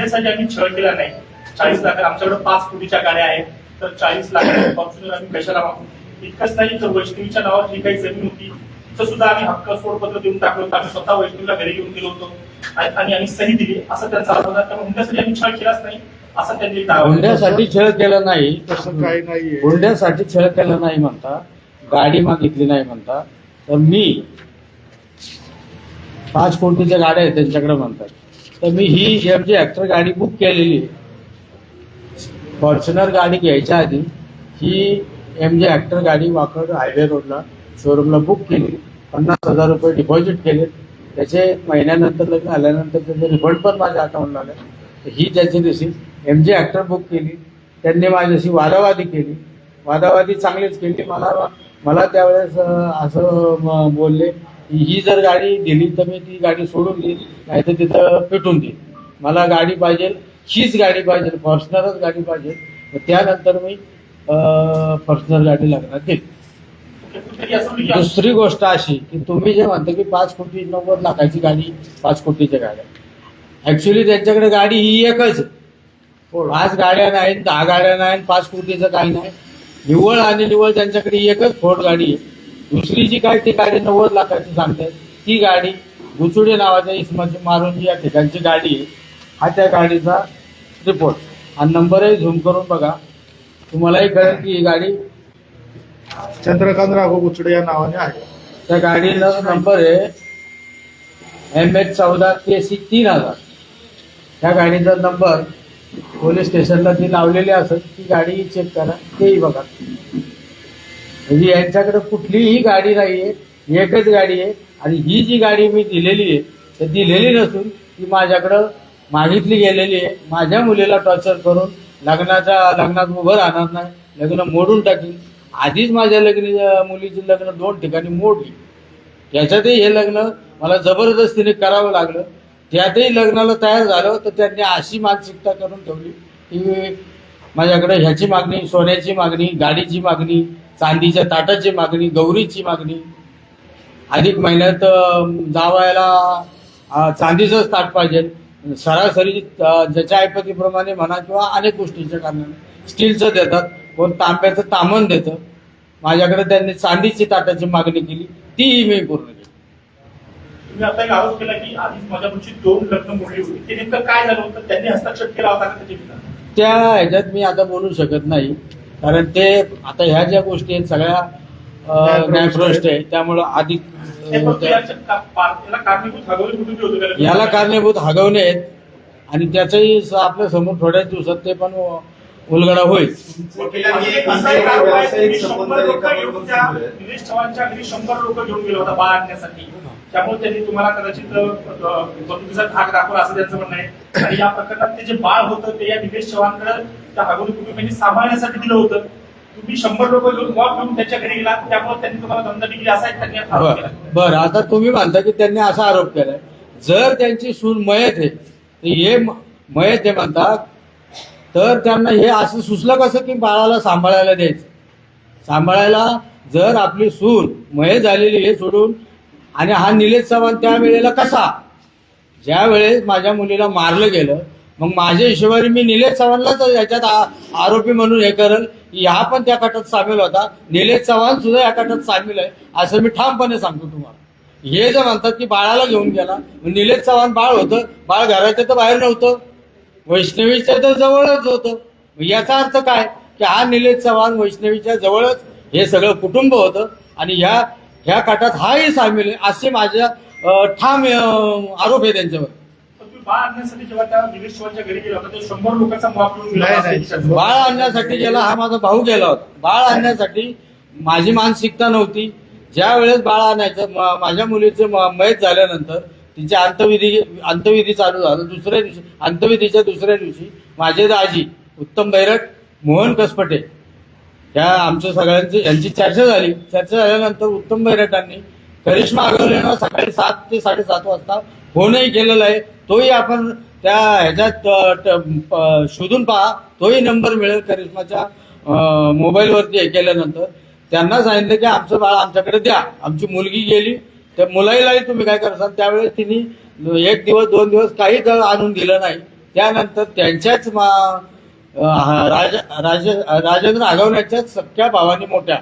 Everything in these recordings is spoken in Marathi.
हुंड्यासाठी आम्ही छळ केला नाही. 40 लाख आमच्याकडे 5 कोटीच्या गाड्या आहेत, तर 40 लाख फॉर्च्युनर आम्ही कशाला मागू. इतकंच नाही तर वैष्णवीच्या नावावर जी काही जमीन होती तिथं सुद्धा आम्ही हक्क सोडपत्र देऊन टाकलं होतं. आम्ही स्वतः वैष्णवीला घरी घेऊन गेलो होतो आणि आम्ही सही दिली असं त्यांचा आरोप होता. त्यामुळे हुंड्यासाठी आम्ही छळ केलाच नाही असं त्यांनी दावा. हुंड्यासाठी छळ केला नाही, तसं काही नाहीये. हुंड्यासाठी छळ केला नाही म्हणता, गाडी मागितली नाही म्हणता. तर मी 5 कोटीच्या गाड्या आहेत त्यांच्याकडे म्हणतात, तर मी ही MG हेक्टर गाडी बुक केलेली आहे. फॉर्च्युनर गाडी घ्यायच्या आधी ही MG हेक्टर गाडी वाकड हायवे रोडला शोरूमला बुक केली. 50,000 रुपये डिपॉझिट केले. त्याचे महिन्यानंतर लग्न आल्यानंतर त्याचे रिफंड पण माझ्या अकाउंटला आले. तर ही त्याची रिसिप्ट MG हेक्टर बुक केली. त्यांनी माझ्याशी वादावादी केली. वादावादी चांगलीच केली. मला त्यावेळेस असं बोलले की ही जर गाडी दिली तर मी ती गाडी सोडून देईन, नाही तर तिथं पेटून देईन. मला गाडी पाहिजे, हीच गाडी पाहिजे, फॉर्च्युनरच गाडी पाहिजे. त्यानंतर मी फॉर्च्युनर गाडी लागणार दिली. दुसरी गोष्ट अशी की तुम्ही जे म्हणता की 5 कोटी 90 लाखाची गाडी, 5 कोटीच्या गाड्या, ऍक्च्युली त्यांच्याकडे गाडी ही एकच आहे. 5 गाड्या नाहीत, 10 गाड्या नाहीत, 5 कोटीचं काही नाही. निव्वळ आणि निव्वळ त्यांच्याकडे एकच फोर्ड गाडी आहे. दुसरी जी काय ती गाडी 90 लाखाची सांगतात, ती गाडी गुचुडे नावाच्या इसमाची मारून जी या ठिकाणची गाडी आहे, हा त्या गाडीचा रिपोर्ट आणि नंबरही झूम करून बघा, तुम्हालाही कळेल की ही गाडी चंद्रकांत राघव गुचडे या नावाने आहे. त्या गाडीला नंबर आहे MH14 KC 3000. त्या गाडीचा नंबर पोलीस स्टेशनला ती लावलेली असेल, ती गाडी चेक करा, तेही बघा. म्हणजे यांच्याकडे कुठलीही गाडी नाहीये, एकच गाडी आहे. आणि ही जी गाडी मी दिलेली आहे तर दिलेली नसून ती माझ्याकडं मागितली गेलेली आहे. माझ्या मुलीला टॉर्चर करून लग्नात उभं राहणार नाही, लग्न मोडून टाकील. आधीच माझ्या मुलीची लग्न 2 ठिकाणी मोडली. त्याच्यातही हे लग्न मला जबरदस्तीने करावं लागलं. त्यातही लग्नाला तयार झालं तर त्यांनी अशी मानसिकता करून ठेवली की माझ्याकडे ह्याची मागणी, सोन्याची मागणी, गाडीची मागणी, चांदीच्या ताटाची मागणी, गौरीची मागणी. अधिक महिन्यात जावायला चांदीचंच ताट पाहिजे, सरासरी ज्याच्या ऐपतीप्रमाणे म्हणा किंवा अनेक गोष्टींच्या कारणाने स्टीलचं देतात, कोण तांब्याचं तामण देतं. माझ्याकडे त्यांनी चांदीची ताटाची मागणी केली, तीही मी पूर्ण केली. तुम्ही आता एक आरोप केला की आधीच माझ्या मुलीची 2 लग्न मोडली होती. ते नेमकं काय झालं होतं, त्यांनी हस्तक्षेप केला होता का त्याच्या? त्या ह्याच्यात मी आता बोलू शकत नाही, कारण ते आता ह्या ज्या गोष्टी आहेत सगळ्या न्यायप्रविष्ट आहे. त्यामुळं अधिक याला कारणीभूत हगवणे आहेत आणि त्याचंही आपल्या समोर थोड्याच दिवसात ते पण उलगडा होईल. निलेश चव्हाणच्या घरी 100 लोक घेऊन गेले होता बाळ आणण्यासाठी. त्यामुळे त्यांनी तुम्हाला कदाचित बंदुकीचा धाक दाखवला असं त्यांचं म्हणणं आहे. आणि या प्रकरणात ते जे बाळ होतं ते या निलेश चव्हाणकडे त्या हगवणी कुटुंबियांनी सांभाळण्यासाठी दिलं होतं. तुम्ही 100 लोक घेऊन मॉब घेऊन त्यांच्या घरी गेला, त्यामुळे त्यांनी तुम्हाला दंड दिली असा त्यांनी आरोप केला. बरं, आता तुम्ही म्हणता की त्यांनी असा आरोप केलाय. जर त्यांची सून मयत आहे, हे मयत आहे म्हणतात, तर त्यांना हे असं सुचलं कसं की बाळाला सांभाळायला द्यायचं. सांभाळायला जर आपली सून मयत झालेली हे सोडून, आणि हा निलेश चव्हाण त्या वेळेला कसा, ज्या वेळेस माझ्या मुलीला मारलं गेलं, मग माझ्या हिशोबाने मी निलेश चव्हाणलाच याच्यात आरोपी म्हणून हे करेल. हा पण त्या कटात सामील होता, निलेश चव्हाण सुद्धा या कटात सामील आहे असं मी ठामपणे सांगतो तुम्हाला. हे जे म्हणतात की बाळाला घेऊन गेला, निलेश चव्हाण बाळ होतं, बाळ घराच्या तर बाहेर नव्हतं, वैष्णवीच्या तर जवळच होतं. याचा अर्थ काय की हा निलेश चव्हाण वैष्णवीच्या जवळच हे सगळं कुटुंब होतं आणि ह्या कटात हाही सामील आहे असे माझ्या ठाम आरोप आहे त्यांच्यावर. बाळ आणण्यासाठी जेव्हा त्या निलेश चव्हाणच्या घरी गेला होता, 100 लोकांचा मॉब घेऊन गेला. बाळ आणण्यासाठी गेला हा माझा भाऊ गेला होता. बाळ आणण्यासाठी माझी मानसिकता नव्हती. ज्या वेळेस बाळ आणायचं, माझ्या मुलीचे मयत झाल्यानंतर तिचे अंत्यविधी चालू झालं. दुसऱ्या दिवशी, अंत्यविधीच्या दुसऱ्या दिवशी माझे दाजी उत्तम बैरट, मोहन कसपटे, त्या आमच्या सगळ्यांची यांची चर्चा झाली. चर्चा झाल्यानंतर उत्तम बैरटांनी करिश्मा अगवलेंना सकाळी 7 ते 7:30 वाजता फोनही केलेला आहे. तोही आपण त्या ह्याच्यात शोधून पहा, तोही नंबर मिळेल करिश्माच्या मोबाईलवरती हे केल्यानंतर. त्यांना सांगितलं की आमचं बाळ आमच्याकडे द्या. आमची मुलगी गेली, त्या मुलाईलाही तुम्ही काय करसाल. त्यावेळेस तिने 1 दिवस 2 दिवस काही आणून दिलं नाही. त्यानंतर त्यांच्याच राजेंद्र आगवण्याच्या सख्या भावानी मोठ्या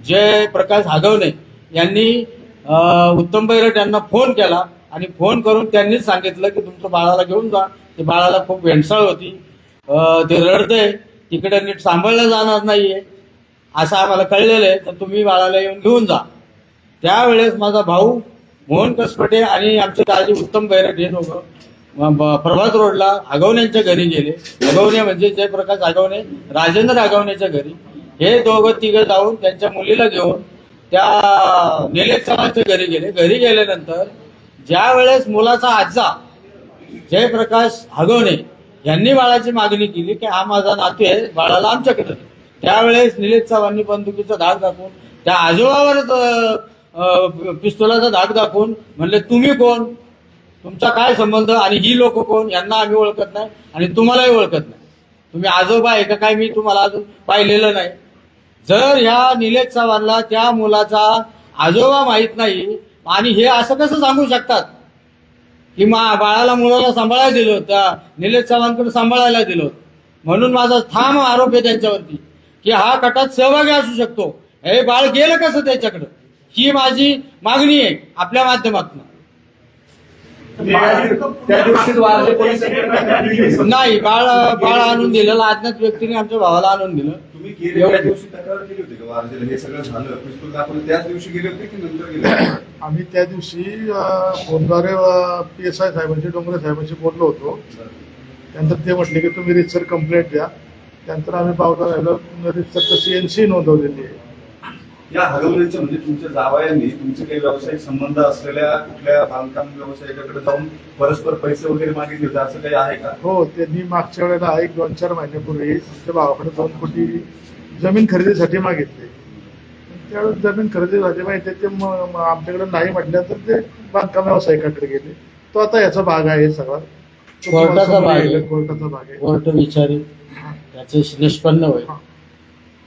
जयप्रकाश आगवणे यांनी उत्तम बैरट यांना फोन केला आणि फोन करून त्यांनीच सांगितलं की तुमचं बाळाला घेऊन जा. ते बाळाला खूप वेंडसाळ होती, ते रडतंय, तिकडे नीट सांभाळलं जाणार नाहीये असं आम्हाला कळलेलं आहे, तर तुम्ही बाळाला येऊन घेऊन जा. त्यावेळेस माझा भाऊ मोहन कसपटे आणि आमचे दाजी उत्तम बैरट हे दोघं प्रभात रोडला आगवण्यांच्या घरी गेले. आगवणे म्हणजे जयप्रकाश आगवणे, राजेंद्र आगवण्याच्या घरी. हे दोघं तिघं जाऊन त्यांच्या मुलीला घेऊन त्या निलेश चव्हाणच्या घरी गेले. घरी गेल्यानंतर ज्या वेळेस मुलाचा आजा जयप्रकाश आगवणे यांनी बाळाची मागणी केली की हा माझा नातू आहे, बाळाला आमच्याकडे, त्यावेळेस निलेश चव्हाणांनी बंदुकीचा धाक दाखवून त्या आजोबावर पिस्तुलाचा धाक दाखवून म्हणले तुम्ही कोण, तुमचा काय संबंध आणि ही लोक कोण, यांना आम्ही ओळखत नाही आणि तुम्हालाही ओळखत नाही, तुम्ही आजोबा आहे का काय, मी तुम्हाला अजून पाहिलेलं नाही. जर ह्या निलेश चव्हाणला त्या मुलाचा आजोबा माहित नाही आणि हे असं कसं सांगू शकतात की बाळाला मुलाला सांभाळायला दिलं, त्या निलेश चव्हाणकडे सांभाळायला दिलं. म्हणून माझा ठाम आरोप आहे त्यांच्यावरती की हा कटात सहभागी असू शकतो. हे बाळ गेलं कसं त्याच्याकडं, ही माझी मागणी आहे आपल्या माध्यमातून. त्या दिवशीच वारजे पोलीस नाही, बाळ आणून दिलेलं अज्ञात व्यक्तीने आमच्या भावाला आणून दिलं. तुम्ही गेले त्या दिवशी तक्रार केली होती का वारजेला हे सगळं झालं पिस्तूल दाखवलं त्याच दिवशी गेले होते की नंतर गेले होते? आम्ही त्या दिवशी फोनद्वारे PSI साहेबांशी, डोंगरे साहेबांशी बोललो होतो. त्यानंतर ते म्हटले की तुम्ही रितसर कंप्लेंट द्या. त्यानंतर आम्ही पावता राहिलो रितसर CNC नोंदवलेली आहे. या हगवण्याचं म्हणजे तुमच्या जावयांनी तुमचे काही व्यावसायिक संबंध असलेल्या कुठल्या बांधकाम व्यावसायिकाकडे जाऊन परस्पर पैसे वगैरे मागितले होते असं काही आहे का? हो, त्यांनी मागच्या वेळेला 1-2-4 महिन्यापूर्वी आमच्या भावाकडे 2 कोटी जमीन खरेदीसाठी मागितले. त्यावेळेस जमीन खरेदी झाली माहिती ते आमच्याकडे नाही म्हटल्यानंतर ते बांधकाम व्यावसायिकाकडे गेले. तो आता याचा भाग आहे सगळा, कोर्टाचा भाग आहे. कोर्टाचा भाग आहे. कोर्ट विचारी त्याचे निष्पन्न होईल.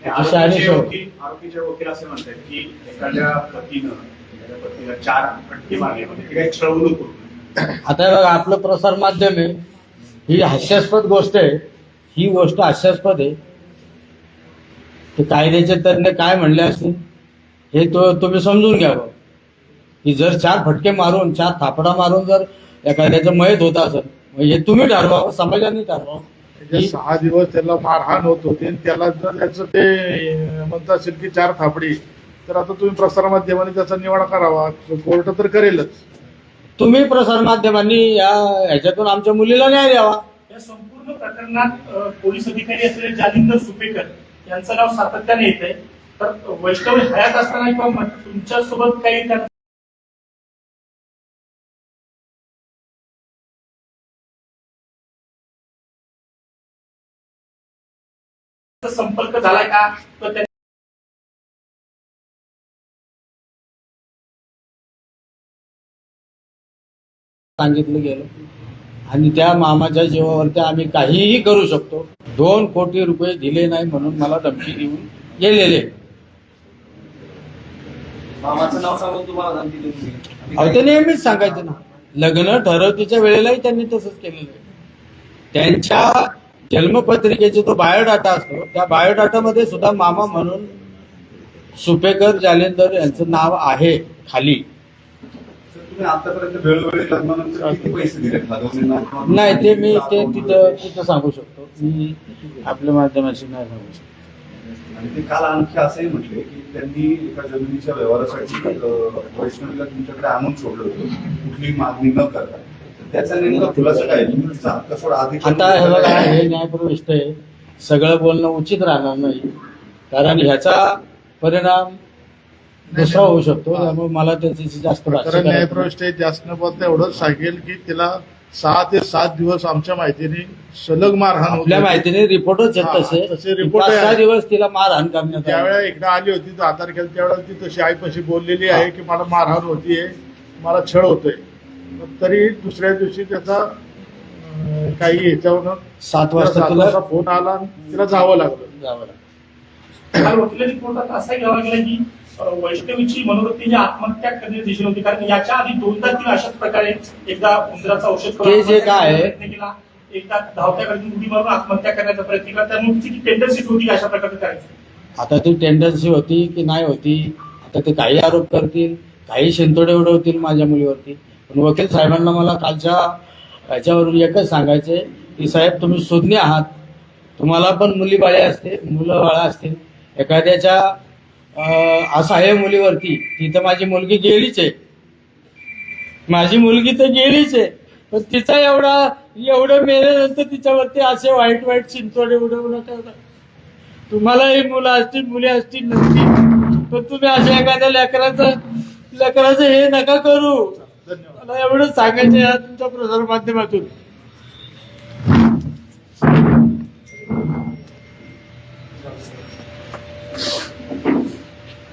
आरोपीचे वकील असे म्हणतात की एखाद्या पतीनं 4 फटके मारले म्हणजे काही छळवणूक करू. आता बघा, आपलं प्रसार माध्यम आहे, ही हास्यास्पद गोष्ट आहे, ही गोष्ट हास्यास्पद आहे. ते कायद्याचे तज्ञ काय म्हणले असतील हे तुम्ही समजून घ्यावं की जर 4 फटके मारून 4 थापडा मारून जर एखाद्याचं मयत होत असेल हे तुम्ही ठरवावं, समाजाने ठरवावं. 6 दिवस त्याला मारहाण होत होती आणि त्याला जर त्याचं ते म्हणत असेल की 4 थापडी, तर आता तुम्ही प्रसारमाध्यमाने त्याचा निवाडा करावा. कोर्ट तर करेलच. तुम्ही प्रसार माध्यमांनी ह्याच्यातून आमच्या मुलीला न्याय द्यावा. या संपूर्ण प्रकरणात पोलीस अधिकारी असलेले जालिंदर सुपेकर यांचं नाव सातत्याने येत आहे. तर वैष्णवी हयात असताना किंवा तुमच्यासोबत काही संपर्क झालाय का, तर सांगितलं गेलं आणि त्या मामाच्या जीवावरती आम्ही काहीही करू शकतो. 2 कोटी रुपये दिले नाही म्हणून मला धमकी देऊन गेलेले. मामाचं नाव सांगून तुम्हाला धमकी देऊन दिली. अहो, ते नेहमीच सांगायचं ना, लग्न ठरवतीच्या वेळेलाही त्यांनी तसंच केलेलं आहे. त्यांच्या जन्मपत्रिकेचा तो बायोडाटा असतो, त्या बायोडाटामध्ये सुद्धा मामा म्हणून सुपेकर जालेंदर यांचं नाव आहे खाली. तुम्ही आतापर्यंत वेळोवेळी लग्नानंतर किती पैसे दिले हगवण्यांना? नाही, ते मी ते तिथं सांगू शकतो, मी आपल्या माध्यमाशी नाही सांगू शकतो. आणि ते काल आणखी असंही म्हटले की त्यांनी एका जमिनीच्या व्यवहारासाठी वैष्णवीला तुमच्याकडे आणून सोडलं होतं कुठली मागणी न करता. त्याचा नेमका खुलासा काय? तुमचा हक्क सोडा आता हे बघा, हे न्यायप्रविष्ट आहे, सगळं बोलणं उचित राहणार नाही, कारण ह्याचा परिणाम दुसरा होऊ शकतो. त्यामुळे मला त्याची जास्त कारण न्यायप्रविष्ट जास्त न बोलता एवढंच सांगेल की तिला 6 ते 7 दिवस आमच्या माहितीने सलग मारहाण होती. आपल्या माहितीने रिपोर्टच आहेत तसे रिपोर्ट 5-6 दिवस तिला मारहाण करण्यात त्यावेळेला एकदा आली होती 10 तारखेला, त्यावेळेला ती तशी आईपाशी बोललेली आहे की मला मारहाण होतीये, मला छळ होतोय. तरी दुसऱ्या दिवशी त्याचा काही ह्याच्यावर 7 वाजता तिला फोन आला आणि तिला जावं लागलं. काल वकिलांनी कोर्टात असा घ्यावा गेला की वैष्णवीची मनोवृत्तीने आत्महत्या करण्याची दिशेने होती, कारण याच्या आधी 2दा तिने अशाच प्रकारे एकदा उंदराचं औषध ते जे काय आहे, केला एकदा धावत्या गाडीतून उडी मारून आत्महत्या करण्याचा प्रयत्न केला, त्यामुळे तिची टेंडन्सी होती अशा प्रकारचं करायचं. आता ती टेंडन्सी होती की नाही होती, आता ते काही आरोप करतील, काही शिंतोडे उडवतील माझ्या मुलीवरती. पण वकील साहेबांना मला कालच्या याच्यावरून एकच सांगायचे की साहेब तुम्ही सुज्ञ आहात, तुम्हाला पण मुलं बाळा असतील. एखाद्याच्या असहाय्य मुलीवरती, ती तर माझी मुलगी गेलीच आहे, माझी मुलगी तर गेलीच आहे, पण तिचा एवढं मेल्यानंतर तिच्यावरती असे वाईट वाईट चिंचोडे उडवू नका. तुम्हालाही मुली असतील नक्की, पण तुम्ही अशा एखाद्या लेकराचं हे नका करू. मला एवढंच सांगायचं या तुमच्या प्रसार माध्यमातून.